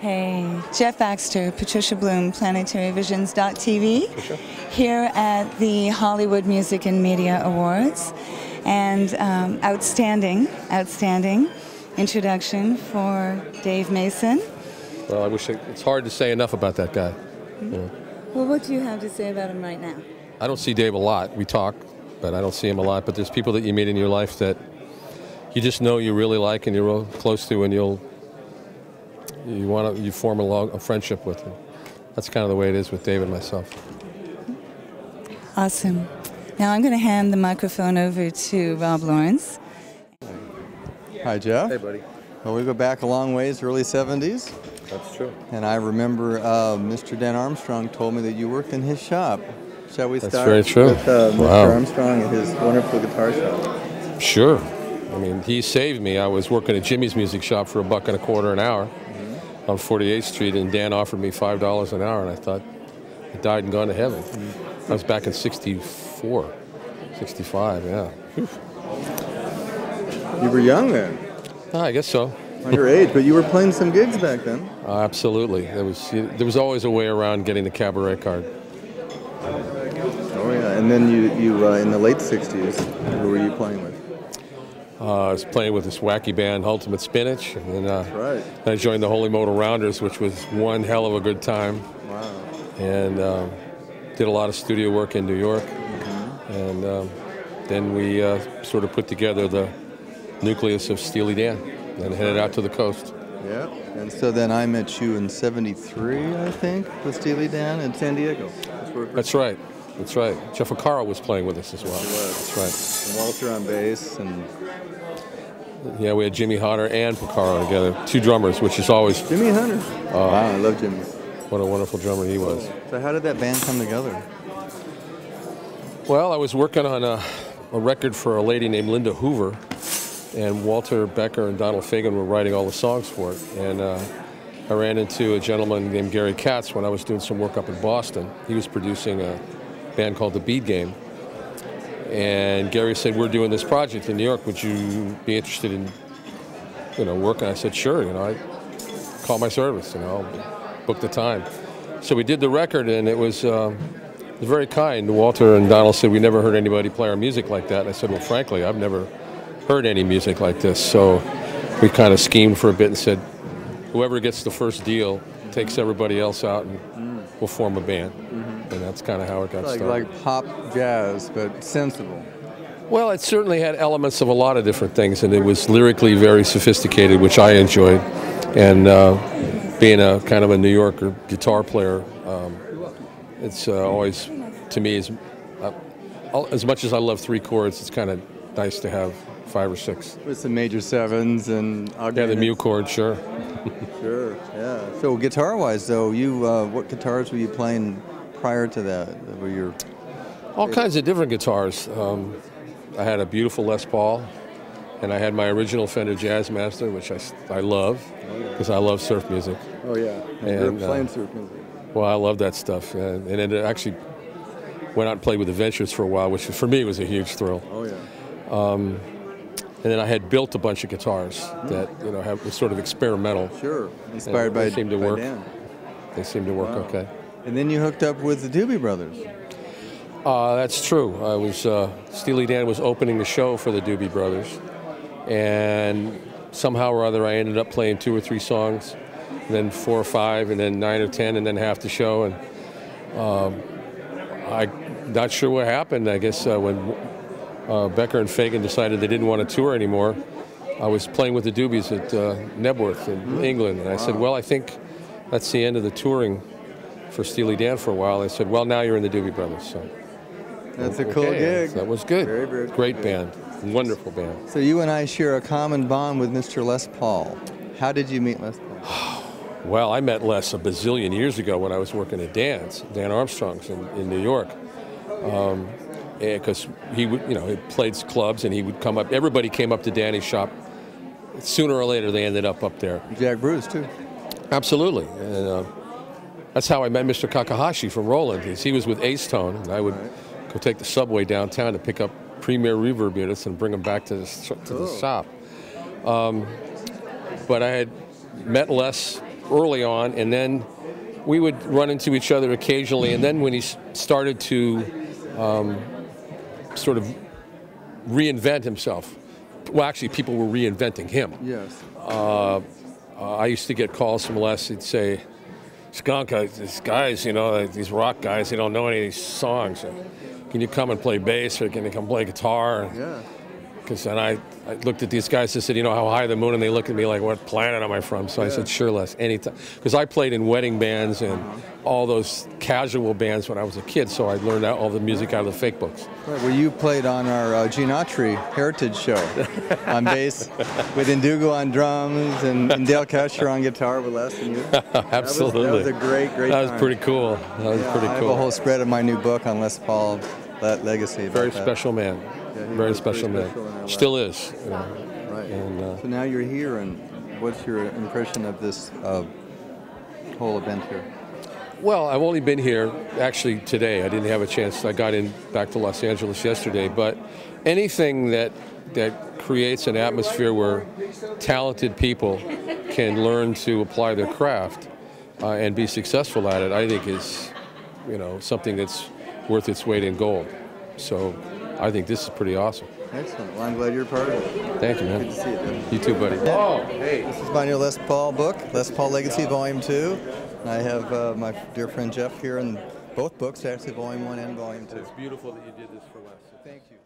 Hey, Jeff Baxter, Patricia Bloom, PlanetaryVisions.tv, here at the Hollywood Music and Media Awards, and outstanding introduction for Dave Mason. Well, I wish it's hard to say enough about that guy. Yeah. Well, what do you have to say about him right now? I don't see Dave a lot. We talk, but I don't see him a lot. But there's people that you meet in your life that you just know you really like and you're real close to, and you form a friendship with him. That's kind of the way it is with Dave and myself. Awesome. Now I'm going to hand the microphone over to Rob Lawrence. Hi, Jeff. Hey, buddy. Well, we go back a long ways, early 70s. That's true. And I remember Mr. Dan Armstrong told me that you worked in his shop. Shall we start very true. with Mr. Armstrong at his wonderful guitar shop? Sure. I mean, he saved me. I was working at Jimmy's Music Shop for $1.25 an hour on 48th Street, and Dan offered me $5 an hour, and I thought I died and gone to heaven. I was back in 64, 65, yeah. You were young then. I guess so. Underage, but you were playing some gigs back then. Absolutely. There was always a way around getting the cabaret card. Oh yeah, and then you in the late 60s, who were you playing with? I was playing with this wacky band, Ultimate Spinach, and then That's right. I joined the Holy Modal Rounders, which was one hell of a good time. Wow. And did a lot of studio work in New York. And then we sort of put together the nucleus of Steely Dan and headed out to the coast. Yeah, and so then I met you in '73, I think, with Steely Dan in San Diego. That's right. That's right. Jeff Acaro was playing with us as well. That's right. And Walter on bass, and yeah, we had Jimmy Hodder and Picaro together, two drummers, which is always Jimmy Hunter. Wow, I love Jimmy. What a wonderful drummer he was. So how did that band come together? Well, I was working on a record for a lady named Linda Hoover, and Walter Becker and Donald Fagen were writing all the songs for it. And I ran into a gentleman named Gary Katz when I was doing some work up in Boston. He was producing a band called The Beat Game. And Gary said, we're doing this project in New York. Would you be interested in, working? I said, sure. I call my service, I'll book the time. So we did the record, and it was very kind. Walter and Donald said, we never heard anybody play our music like that. And I said, well, frankly, I've never heard any music like this. So we kind of schemed for a bit and said, whoever gets the first deal takes everybody else out, and we'll form a band. And that's kind of how it got started. Like pop jazz, but sensible. Well, it certainly had elements of a lot of different things, and it was lyrically very sophisticated, which I enjoyed. And being a kind of a New Yorker guitar player, it's always, to me, as much as I love three chords, it's kind of nice to have 5 or 6. With some major sevens and yeah, the mu chord, sure. Sure, yeah. So guitar-wise, though, what guitars were you playing prior to that? All kinds of different guitars. I had a beautiful Les Paul, and I had my original Fender Jazzmaster, which I love, because I love surf music. Oh yeah, and you're playing surf music. Well, I love that stuff, and it actually went out and played with the Ventures for a while, which for me was a huge thrill. Oh yeah. And then I had built a bunch of guitars that were sort of experimental. Sure, inspired by seemed to work. Dan. They seemed to work okay. And then you hooked up with the Doobie Brothers. That's true. I was Steely Dan was opening the show for the Doobie Brothers, and somehow or other I ended up playing 2 or 3 songs, and then 4 or 5, and then 9 or 10, and then half the show. And I'm not sure what happened. I guess when Becker and Fagen decided they didn't want to tour anymore, I was playing with the Doobies at Nebworth in England, and I said, well, I think that's the end of the touring for Steely Dan for a while. They said, well, now you're in the Doobie Brothers. So that's a cool gig. So that was good. Very, very great cool band. Wonderful band. So you and I share a common bond with Mr. Les Paul. How did you meet Les Paul? Well, I met Les a bazillion years ago when I was working at Dan Armstrong's in New York. Because he would, he played clubs, and he would come up. Everybody came up to Danny's shop. Sooner or later, they ended up there. Jack Bruce, too. Absolutely. And that's how I met Mr. Kakahashi from Roland. He was with Ace Tone, and I would go take the subway downtown to pick up Premier reverb units and bring them back to the shop. But I had met Les early on, and then we would run into each other occasionally. And then when he started to sort of reinvent himself, well, actually, people were reinventing him. Yes. I used to get calls from Les. He'd say, "Skunk, these guys, you know, these rock guys, they don't know any of these songs. Can you come and play bass, or can you come play guitar?" Yeah. Because then I looked at these guys and said, "You know how high the moon?" And they looked at me like, "What planet am I from?" So I said, "Sure, Les, anytime." Because I played in wedding bands and all those casual bands when I was a kid, so I learned all the music out of the fake books. Right, well, you played on our Gene Autry Heritage Show on bass with Indugo on drums and Dale Kesher on guitar with Les and you. Absolutely. That was a great That time. was pretty cool. That was pretty I cool. have a whole spread of my new book on Les Paul, that legacy. Very special man. Yeah, he very was special very man. special in our Still is. You know. Right. And, so now you're here, and what's your impression of this whole event here? Well, I've only been here actually today. I didn't have a chance. I got back to Los Angeles yesterday. But anything that creates an atmosphere where talented people can learn to apply their craft and be successful at it, I think is, you know, something that's worth its weight in gold. So I think this is pretty awesome. Excellent. Well, I'm glad you're part of it. Thank you, man. Good to see you, Jim. You too, buddy. Oh, hey. This is my new Les Paul book, Les Paul Legacy Volume 2. I have my dear friend Jeff here in both books, actually Volume 1 and Volume 2. It's beautiful that you did this for Les. Thank you.